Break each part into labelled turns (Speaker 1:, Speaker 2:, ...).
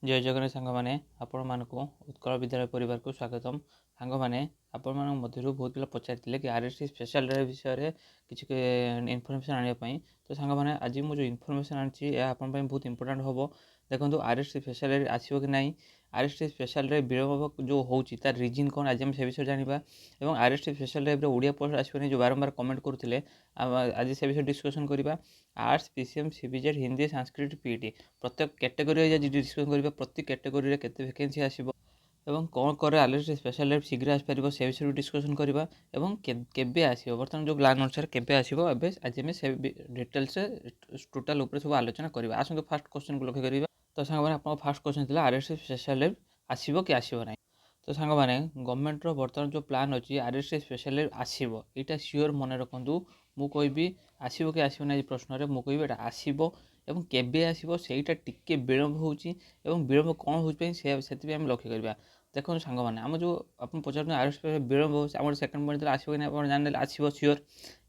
Speaker 1: जय जगन्नाथ सांग मैंने आपण मानक उत्कल विद्यालय परिवार को स्वागतम। सांग मैंने आपण मध्य बहुत पिला पचारि कि आरएसटी स्पेशल ड्राइव विषय में किसी इनफर्मेशन आने तो सांग मैंने आज मुझे इनफर्मेशन आनी बहुत इंपोर्टेंट हम। देखो आरएसटी स्पेशल ड्राइव आसो कि ना, आरएसटी स्पेशल ड्राइव विलम्ब जो होची तार रिजन कौन आज हम से विषय जाना और RST special drive Odia post आसोनी जो बारंबार कमेंट करुले आज से विषय डिस्कसन करवा। Arts PCM CBZ Hindi Sanskrit PT प्रत्येक कैटेगरी आज डिस्कसन करवा। प्रति कैटेगरी केते वैकेंसी आसीबो एवं कौन करे आरएसटी स्पेशल ड्राइव शीघ्र आस पारिबो से विषय डिस्कसन करवा एवं केबे आसीबो वर्तमान जो प्लान अनुसार केबे आसीबो एबे आज हम से डिटेल्स टोटल ऊपर सब आलोचना करवा। आसंतो फास्ट क्वेश्चन को लक्ष्य करवा। तो सांग माने आपन फास्ट क्वेश्चन थिला आरएसटी स्पेशल ड्राइव आसीबो कि आसीबो नै। तो सांग माने गवर्नमेंट रो वर्तमान जो प्लान अछि आरएसटी स्पेशल ड्राइव आसीबो एटा श्योर मन रखंतु। मु कहबी आसीबो कि आसीबो नै प्रश्न रे मु कहबी एटा आसीबो एवं केबे आसीबो सेटा टिके विलम्ब होउची एवं विलम्ब कोन होउची पे सेति हम लक्ष्य करबा। देखो सांग माने हम जो अपन पचार आरएसटी विलम्ब हो हमर सेकंड पॉइंट आसीबो कि नै अपन जान ले आसीबो श्योर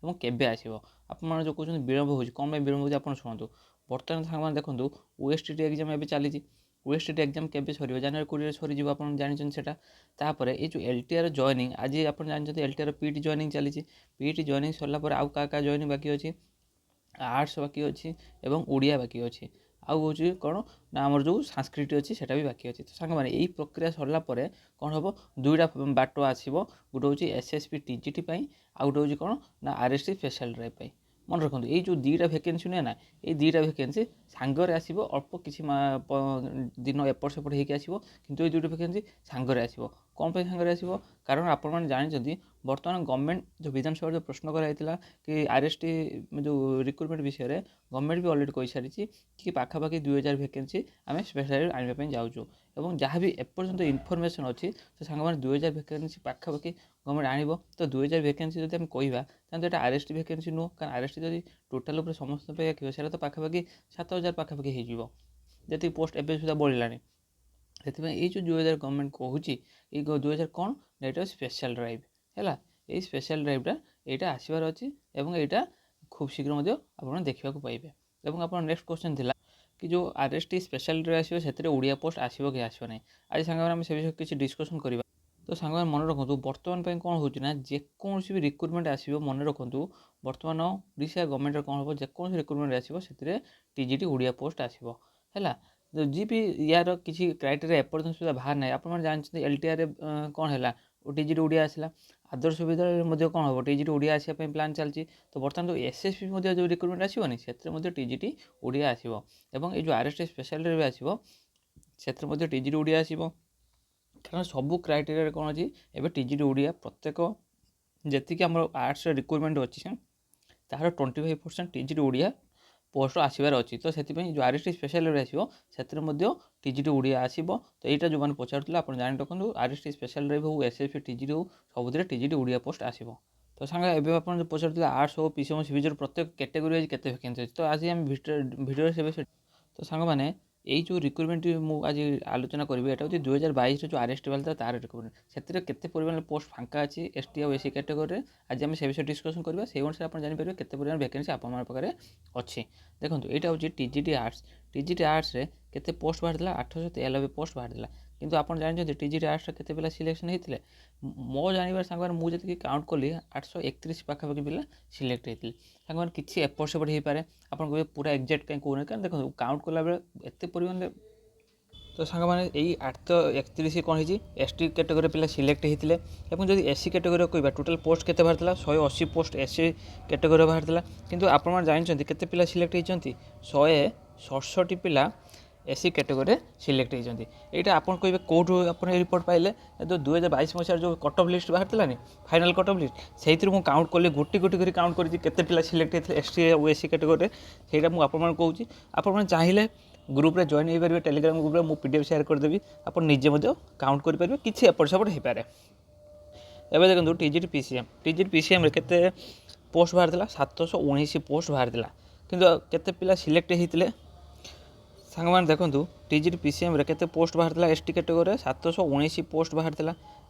Speaker 1: एवं केबे आसीबो। अपन मन जो कहउछन विलम्ब होउची कोन पे विलम्ब होउची अपन सुनतु। वर्तमान सांग माने देखंतु ओएसटीटी एग्जाम एबे चली ओएसटीटी एग्जाम केबे सरीबो जनवरी 20 सरी जीव अपन जानिछन सेटा। तापर ए जो एलटीआर जॉइनिंग आज अपन जानिछन एलटीआर पीटी जॉइनिंग चली पीटी जॉइनिंग सरला पर आउ का जॉइनिंग बाकी अछि आर्ट्स बाकी अच्छी एवं ओडिया बाकी अच्छी आउ हूँ कौन ना आमर जो संस्कृत अच्छी सेटा भी बाकी अच्छी। तो सांग मैंने यही प्रक्रिया सरला कौन हम दुईटा बाट आसो गोटे हूँ एसएसपी टीजीटी आउ गोटे हूँ कौन ना आरएसटी स्पेशल ड्राइव मन रखु ये जो दुईटा भैकेंसी नुहे ना ये दुईटा भैकेंसी सांगरे आसो अल्प किसी दिन एपट सेपट होकर आसो कि ये दुईटा भैकेंसी सांगरे आसो कौन पे सांगरे आसो कारण आपण मैंने जानते बर्तमान गवर्नमेंट जो विधानसभा जो प्रश्न कराइला कि आरएसटी जो रिक्रुटमेंट विषय में गवर्नमेंट भी अलरेडी कही सारी कि पाखापाखि 2000 भैकेंसी आम स्पेशल आने जाऊँ और जहाँ भी एपर्यंत इनफर्मेशन अच्छी तो सांग मैंने 2000 भैकेंसी पाखापाखि गवर्नमेंट आनिब तो 2000 भैकेंसी जब कहवा तो आरएसटी भैकेंसी नुह कारण आरएसटी जब टोटाल उपर समस्त से पाखापाखि 7000 पाखापाखि होती पोस्ट एवं सुधा बढ़ला से ये जो 2000 गवर्नमेंट कहूँ ये 2000 कौन ना स्पेशल ड्राइव है ये स्पेशल ड्राइवटा यहाँ आसबार अच्छी और यहाँ खूब शीघ्र आप देखा पाइबे। और आप नेक्स्ट क्वेश्चन थिला कि जो आरएसटी स्पेशल ड्राइव आसो से ओडिया पोस्ट आसो कि आसो ना आज सांग से विषय किसी डिस्कसन करवा। तो सांग मन रखु बर्तमान कौन होना जेकोसी भी रिक्रुटमेंट आसो मन रखु बर्तमान ओडिशा गवर्नमेंट कौन हम जेकोसी रिक्रुटमेंट आसो से टीजीटी ओडिया पोस्ट आसो है जी भी यार किसी क्राइटेरिया एपर्यंत सुधा बाहर ना आप जानते एलटीआर कौन है टीजीटी ओडिया आसला आदर्श विद्यालय कौन हम टीजीटी ओडिया आसापी प्लान चलती। तो बर्तमान जो एसएसपी जो रिक्रुटमेंट आसोनी से टीजीटी ओडिया आसो और ये जो आरएसटी स्पेशल ड्राइव आसो से टीजीटी ओडिया आसो कारण सबू क्राइटेरिया कौन अच्छी एवं टीजीटी ओडिया प्रत्येक जी आम आर्ट्स रिक्रुटमेंट अच्छी तार 25% टीजीटी ओडिया पोस्ट आसबार अच्छी। तो से जो आरएसटी स्पेशल आसो से टीजीटी ओडिया आसो। तो यहाँ जो मैंने पचारूला आप जान रखु आरएसटी स्पेशल ड्राइव हो एसएसपी टीजीटी हो सब टीजीटी ओडिया पोस्ट आसो। तो सांग एवं आप पचारूला आर्ट्स हो पीसीएम सीबीजेड प्रत्येक कैटेगरी आज केते वैकेंसी अच्छी। तो आज आम भिडियो से तो सांग मैंने यही जो रिक्रुटमेंट मुझे आलोचना करी यहाँ हूँ 2022 जो आरएसटी वाला तार रिक्रुटमेंट से केते परिमाण पोस्ट फांका अच्छी एसटी और एससी कैटेगरी आज आम से विषय डिस्कसन करवा से अनुसार आप जापर केते परिमाण वैकेंसी आप पाखे अच्छी। देखो यहाँ हूँ टीजीटी आर्ट्स रे केते पोस्ट बाहर 893 पोस्ट बाहर किंतु आप जानते टीजीटी आर्ट्स केते पिला सिलेक्शन होते मो जानवर सांग मुझे काउंट कली 831 पाखापाखि पिला सिलेक्ट होते सांग किसी एपट सेपट हो पाए आप पूरा एक्जाक्ट कहीं कहूना कारण देखो काउंट कला बेले एत परिमाण। तो सांग मैंने यही 831 कौन है एसटी कैटेगरी पिला सिलेक्ट होते और जब एससी कैटेगरी कहवा टोटाल पोस्ट केते बाहर 180 पोस्ट एससी कैटेगरी बाहर किंतु आप जानते केते पिला सिलेक्ट होती 167 पिला एससी कैटेगरी सिलेक्ट होती। यहाँ आप कहे कौटू आप रिपोर्ट पाइले जो 2022 मसीह जो कट ऑफ लिस्ट बाहर फाइनल कट ऑफ लिस्ट से काउंट कले गोटी गोटी कर काउंट करते पिला सिलेक्ट होते एसटी और एससी कैटेगरी से मुझे कहूँ आप चाहिए ग्रुप जॉइन हो पारे टेलीग्राम ग्रुप में पीडीएफ शेयर करदेवी आप निजे काउंट करेंगे किसी एपट सेपट हो पाए। एवं देखो टीजीटी पीसीएम केते पोस्ट बाहर 719 पोस्ट बाहर किंतु केते पिला सिलेक्ट होते सांग मैंने देखो टीजीटी पीसीएम केते पोस्ट बाहर एसटी कैटेगरी 719 पोस्ट बाहर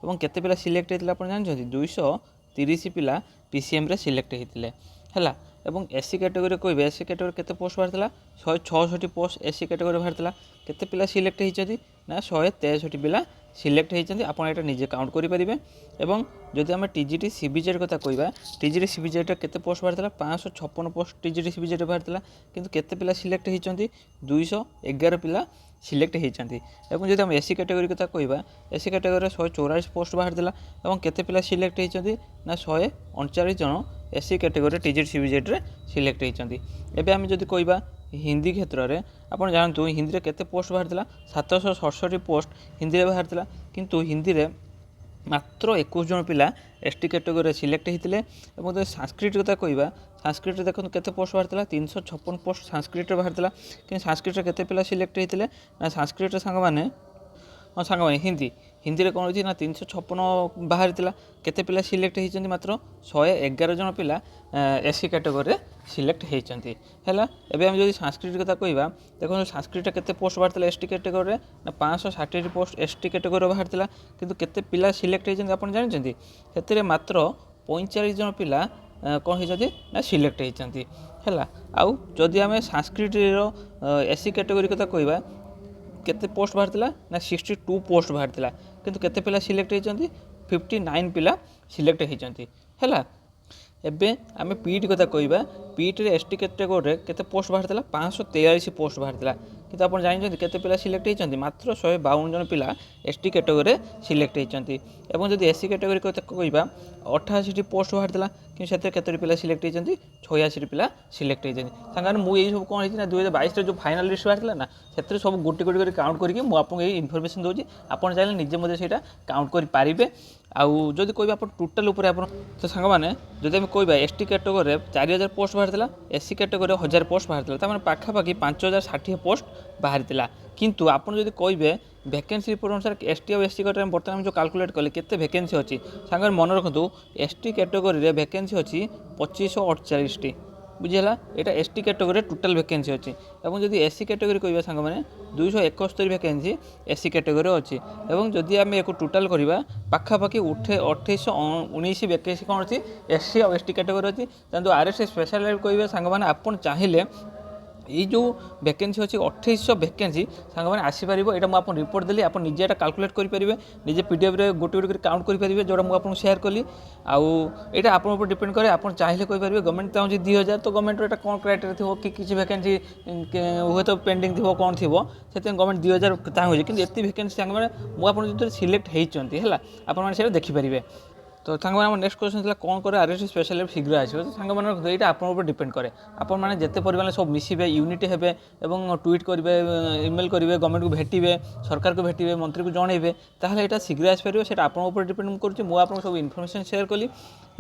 Speaker 1: और केते पिला सिलेक्ट होते आप जानते 230 पिला पीसीएम सिलेक्ट होते है এবং এসি ক্ୟାଟେଗୋରୀ କହିବେ ଏସି କ୍ୟାଟେଗୋରୀ କେତେ ପୋଷ୍ଟ ବାହାରିଥିଲା 166ଟି ପୋଷ୍ଟ ଏସି କ୍ୟାଟେଗୋରୀ ବାହାରିଥିଲା। କେତେ ପିଲା ସିଲେକ୍ଟ ହେଇଛନ୍ତି ନା 163 ପିଲା ସିଲେକ୍ଟ ହେଇଛନ୍ତି। ଆପଣ ଏଇଟା ନିଜେ କାଉଣ୍ଟ କରିପାରିବେ। ଏବଂ ଯଦି ଆମେ ଟିଜିଟି ସିବିଜେଡ୍ କଥା କହିବା ଟିଜିଟି ସିବିଜେଡ୍ରେ କେତେ ପୋଷ୍ଟ ବାହାରିଥିଲା 556 ପୋଷ୍ଟ ଟିଜିଟି ସିବିଜେଡ୍ ବାହାରିଥିଲା। କିନ୍ତୁ କେତେ ପିଲା ସିଲେକ୍ଟ ହେଇଛନ୍ତି 211 ପିଲା ସିଲେକ୍ଟ ହେଇଛନ୍ତି। ଏବଂ ଯଦି ଆମେ ଏସି କ୍ୟାଟେଗୋରୀ କଥା କହିବା ଏସି କ୍ୟାଟେଗୋରୀରେ 144 ପୋଷ୍ଟ ବାହାରିଥିଲା ଏବଂ କେତେ ପିଲା ସିଲେକ୍ଟ ହେଇଛନ୍ତି ନା 139 ଜଣ ଏସି କ୍ୟାଟେଗୋରୀରେ ଟିଜିଟି ସିବିଜେଡ୍ରେ ସିଲେକ୍ଟ ହେଇଛନ୍ତି। ଏବେ ଆମେ ଯଦି କହିବା ହିନ୍ଦୀ କ୍ଷେତ୍ରରେ ଆପଣ ଜାଣନ୍ତୁ ହିନ୍ଦୀରେ କେତେ ପୋଷ୍ଟ ବାହାରିଥିଲା 767 ପୋଷ୍ଟ ହିନ୍ଦୀରେ ବାହାରିଥିଲା। କିନ୍ତୁ ହିନ୍ଦୀରେ ମାତ୍ର 21 ଜଣ ପିଲା ଏସଟି କ୍ୟାଟେଗୋରୀରେ ସିଲେକ୍ଟ ହେଇଥିଲେ। ଏବଂ ଯଦି ସାଂସ୍କ୍ରିଟ୍ କଥା କହିବା ସାଂସ୍କ୍ରିଟ୍ରେ ଦେଖନ୍ତୁ କେତେ ପୋଷ୍ଟ ବାହାରିଥିଲା 356 ପୋଷ୍ଟ ସାଂସ୍କ୍ରିଟ୍ରେ ବାହାରିଥିଲା। କିନ୍ତୁ ସାଂସ୍କ୍ରିଟ୍ରେ କେତେ ପିଲା ସିଲେକ୍ଟ ହେଇଥିଲେ ନା ସାଂସ୍କ୍ରିଟ୍ରେ ସାଙ୍ଗମାନେ ହିନ୍ଦୀରେ କ'ଣ ହେଇଛି ନା 356 ବାହାରିଥିଲା। କେତେ ପିଲା ସିଲେକ୍ଟ ହେଇଛନ୍ତି ମାତ୍ର 111 ଜଣ ପିଲା ଏସି କ୍ୟାଟେଗୋରୀରେ ସିଲେକ୍ଟ ହେଇଛନ୍ତି ହେଲା। ଏବେ ଆମେ ଯଦି ସାଂସ୍କ୍ରିଟ୍ କଥା କହିବା ଦେଖନ୍ତୁ ସାଂସ୍କ୍ରିଟ୍ରେ କେତେ ପୋଷ୍ଟ ବାହାରିଥିଲା ଏସଟି କ୍ୟାଟେଗୋରୀରେ ନା 560 ପୋଷ୍ଟ ଏସଟି କ୍ୟାଟେଗୋରୀରେ ବାହାରିଥିଲା। କିନ୍ତୁ କେତେ ପିଲା ସିଲେକ୍ଟ ହେଇଛନ୍ତି ଆପଣ ଜାଣିଛନ୍ତି ସେଥିରେ ମାତ୍ର 45 ଜଣ ପିଲା କ'ଣ ହେଇଛନ୍ତି ନା ସିଲେକ୍ଟ ହେଇଛନ୍ତି ହେଲା। ଆଉ ଯଦି ଆମେ ସାଂସ୍କ୍ରିଟ୍ର ଏସି କ୍ୟାଟେଗୋରୀ କଥା କହିବା କେତେ ପୋଷ୍ଟ ବାହାରିଥିଲା ନା 62 ପୋଷ୍ଟ ବାହାରିଥିଲା। କିନ୍ତୁ କେତେ ପିଲା ସିଲେକ୍ଟ ହେଇଛନ୍ତି 59 ପିଲା ସିଲେକ୍ଟ ହେଇଛନ୍ତି ହେଲା। ଏବେ ଆମେ ପିଇଟି କଥା କହିବା ପିଇଟିରେ ଏସଟି କ୍ୟାଟେଗୋରୀରେ କେତେ ପୋଷ୍ଟ ବାହାରିଥିଲା 543 ପୋଷ୍ଟ ବାହାରିଥିଲା। କିନ୍ତୁ ଆପଣ ଜାଣିଛନ୍ତି କେତେ ପିଲା ସିଲେକ୍ଟ ହେଇଛନ୍ତି ମାତ୍ର 152 ଜଣ ପିଲା ଏସଟି କ୍ୟାଟେଗୋରୀରେ ସିଲେକ୍ଟ ହେଇଛନ୍ତି। ଏବଂ ଯଦି ଏସି କ୍ୟାଟେଗୋରୀ କଥା କହିବା 88ଟି ପୋଷ୍ଟ ବାହାରିଥିଲା କିନ୍ତୁ ସେଥିରେ କେତୋଟି ପିଲା ସିଲେକ୍ଟ ହେଇଛନ୍ତି 86 ପିଲା ସିଲେକ୍ଟ ହେଇଛନ୍ତି। ସାଙ୍ଗମାନେ ମୁଁ ଏଇ ସବୁ କ'ଣ ହେଇଛି ନା 2022ରେ ଯେଉଁ ଫାଇନାଲ୍ ଲିଷ୍ଟ ବାହାରିଥିଲା ନା ସେଥିରେ ସବୁ ଗୋଟି ଗୋଟି କରି କାଉଣ୍ଟ କରିକି ମୁଁ ଆପଣଙ୍କୁ ଏଇ ଇନଫର୍ମେସନ୍ ଦେଉଛି। ଆପଣ ଚାହିଁଲେ ନିଜେ ମଧ୍ୟ ସେଇଟା କାଉଣ୍ଟ କରିପାରିବେ। ଆଉ ଯଦି କହିବା ଆପଣ ଟୋଟାଲ୍ ଉପରେ ଆପଣ ତ ସାଙ୍ଗମାନେ ଯଦି ଆମେ କହିବା ଏସଟି କ୍ୟାଟେଗୋରୀରେ 4000 ପୋଷ୍ଟ ବାହାରିଥିଲା ଏସି କ୍ୟାଟେଗୋରୀରେ 1000 ପୋଷ୍ଟ ବାହାରିଥିଲା। ତା'ମାନେ ପାଖାପାଖି 5060 ପୋଷ୍ଟ ବାହାରିଥିଲା। କିନ୍ତୁ ଆପଣ ଯଦି କହିବେ ଭ୍ୟାକେନ୍ସି ରିପୋର୍ଟ ଅନୁସାରେ ଏସଟି ଆଉ ଏସସି କ୍ୟାଟେଗୋରୀ ବର୍ତ୍ତମାନ ଯେଉଁ କାଲକୁଲେଟ୍ କଲେ କେତେ ଭ୍ୟାକେନ୍ସି ଅଛି ସାଙ୍ଗମାନେ ମନେ ରଖନ୍ତୁ ଏସଟି କ୍ୟାଟେଗୋରୀରେ ଭ୍ୟାକେନ୍ସି ଅଛି 2548ଟି ବୁଝିହେଲା। ଏଇଟା ଏସଟି କ୍ୟାଟେଗୋରୀରେ ଟୋଟାଲ୍ ଭ୍ୟାକେନ୍ସି ଅଛି। ଏବଂ ଯଦି ଏସି କ୍ୟାଟେଗୋରୀ କହିବା ସାଙ୍ଗମାନେ 271 ଭ୍ୟାକେନ୍ସି ଏସି କ୍ୟାଟେଗୋରୀରେ ଅଛି। ଏବଂ ଯଦି ଆମେ ୟାକୁ ଟୋଟାଲ୍ କରିବା ପାଖାପାଖି 2819 ଭ୍ୟାକେନ୍ସି କ'ଣ ଅଛି ଏସସି ଆଉ ଏସଟି କ୍ୟାଟେଗୋରୀ ଅଛି। କିନ୍ତୁ ଆରଏସସି ସ୍ପେଶାଲ କହିବେ ସାଙ୍ଗମାନେ ଆପଣ ଚାହିଁଲେ ଏଇ ଯେଉଁ ଭ୍ୟାକେନ୍ସି ଅଛି 2800 ଭ୍ୟାକେନ୍ସି ସାଙ୍ଗମାନେ ଆସିପାରିବ। ଏଇଟା ମୁଁ ଆପଣ ରିପୋର୍ଟ ଦେଲି ଆପଣ ନିଜେ ଏଇଟା କାଲକୁଲେଟ୍ କରିପାରିବେ ନିଜେ ପିଡ଼ିଏଫ୍ରେ ଗୋଟେ ଗୋଟେ କରି କାଉଣ୍ଟ କରିପାରିବେ ଯେଉଁଟା ମୁଁ ଆପଣଙ୍କୁ ସେୟାର କଲି। ଆଉ ଏଇଟା ଆପଣଙ୍କ ଉପରେ ଡିପେଣ୍ଡ କରେ ଆପଣ ଚାହିଁଲେ କହିପାରିବେ ଗଭର୍ଣ୍ଣମେଣ୍ଟ ଚାହୁଁଛି 2000 ତ ଗଭର୍ଣ୍ଣମେଣ୍ଟର ଏଇଟା କ'ଣ କ୍ରାଇଟେରିଆ ଥିବ କି କିଛି ଭ୍ୟାକେନ୍ସି ହୁଏତ ପେଣ୍ଡିଂ ଥିବ କ'ଣ ଥିବ ସେଥିପାଇଁ ଗଭର୍ଣ୍ଣମେଣ୍ଟ 2000 ଚାହୁଁଛି। କିନ୍ତୁ ଏତେ ଭ୍ୟାକେନ୍ସି ସାଙ୍ଗମାନେ ମୁଁ ଆପଣ ଯେତେବେଳେ ସିଲେକ୍ଟ ହେଇଛନ୍ତି ହେଲା ଆପଣମାନେ ସେଇଟା ଦେଖିପାରିବେ। ତ ସାଙ୍ଗମାନେ ଆମର ନେକ୍ସଟ କ୍ୱେଶ୍ଚନ୍ ଥିଲା କ'ଣ କରେ ଆରଏସସି ସ୍ପେଶାଲ ଶୀଘ୍ର ଆସିବ। ତ ସାଙ୍ଗମାନେ ଏଇଟା ଆପଣଙ୍କ ଉପରେ ଡିପେଣ୍ଡ କରେ ଆପଣମାନେ ଯେତେ ପରିମାଣରେ ସବୁ ମିଶିବେ ୟୁନିଟ୍ ହେବେ ଏବଂ ଟ୍ୱିଟ୍ କରିବେ ଇମେଲ୍ କରିବେ ଗଭର୍ଣ୍ଣମେଣ୍ଟକୁ ଭେଟିବେ ସରକାରକୁ ଭେଟିବେ ମନ୍ତ୍ରୀକୁ ଜଣାଇବେ ତାହେଲେ ଏଇଟା ଶୀଘ୍ର ଆସିପାରିବ। ସେଇଟା ଆପଣଙ୍କ ଉପରେ ଡିପେଣ୍ଡ କରୁଛି। ମୁଁ ଆପଣଙ୍କୁ ସବୁ ଇନଫର୍ମେସନ୍ ସେୟାର କଲି।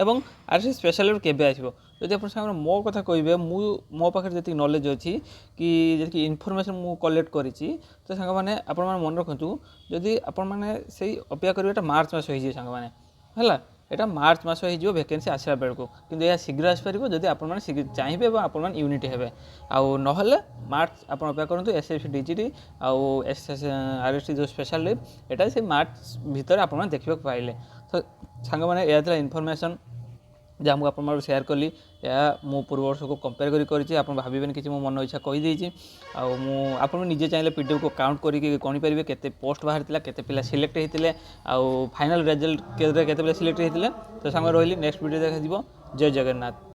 Speaker 1: ଏବଂ ଆରଏସସି ସ୍ପେଶାଲ କେବେ ଆସିବ ଯଦି ଆପଣ ସାଙ୍ଗରେ ମୋ କଥା କହିବେ ମୁଁ ମୋ ପାଖରେ ଯେତିକି ନଲେଜ୍ ଅଛି କି ଯେତିକି ଇନଫର୍ମେସନ୍ ମୁଁ କଲେକ୍ଟ କରିଛି ତ ସାଙ୍ଗମାନେ ଆପଣମାନେ ମନେ ରଖନ୍ତୁ ଯଦି ଆପଣମାନେ ସେଇ ଅପେକ୍ଷା କରିବେ ଏଇଟା ମାର୍ଚ୍ଚ ମାସ ହେଇଯିବ ସାଙ୍ଗମାନେ ହେଲା। এটা ମାର୍ଚ୍ଚ ମାସ ହେଇଯିବ ଭ୍ୟାକେନ୍ସି ଆସିଲା ବେଳକୁ। କିନ୍ତୁ ଏହା ଶୀଘ୍ର ଆସିପାରିବ ଯଦି ଆପଣମାନେ ଚାହିଁବେ ଏବଂ ଆପଣମାନେ ୟୁନିଟ୍ ହେବେ। ଆଉ ନହେଲେ ମାର୍ଚ୍ଚ ଆପଣ ଅପେକ୍ଷା କରନ୍ତୁ ଏସ୍ଏସ୍ସି ଡିଜିଟି ଆଉ ଆରଏସସି ଯେଉଁ ସ୍ପେଶାଲ ଲିଭ୍ ଏଇଟା ସେ ମାର୍ଚ୍ଚ ଭିତରେ ଆପଣମାନେ ଦେଖିବାକୁ ପାଇଲେ। ତ ସାଙ୍ଗମାନେ ଏହା ଥିଲା ଇନଫର୍ମେସନ୍ ଯାହା ମୁଁ ଆପଣମାନଙ୍କୁ ସେୟାର କଲି। ଏହା ମୁଁ ପୂର୍ବ ବର୍ଷକୁ କମ୍ପେୟାର କରିଛି ଆପଣ ଭାବିବେନି କିଛି ମୁଁ ମନ ଇଚ୍ଛା କହିଦେଇଛି। ଆଉ ମୁଁ ଆପଣ ନିଜେ ଚାହିଁଲେ ପିଡ଼ିଏଫ୍କୁ କାଉଣ୍ଟ କରିକି ଗଣିପାରିବେ କେତେ ପୋଷ୍ଟ ବାହାରିଥିଲା କେତେ ପିଲା ସିଲେକ୍ଟ ହେଇଥିଲେ ଆଉ ଫାଇନାଲ୍ ରେଜଲ୍ଟ କେତେ ପିଲା ସିଲେକ୍ଟ ହେଇଥିଲେ। ତ ସାଙ୍ଗ ରହିଲି ନେକ୍ସଟ ଭିଡ଼ିଓ ଦେଖାଯିବ। ଜୟ ଜଗନ୍ନାଥ।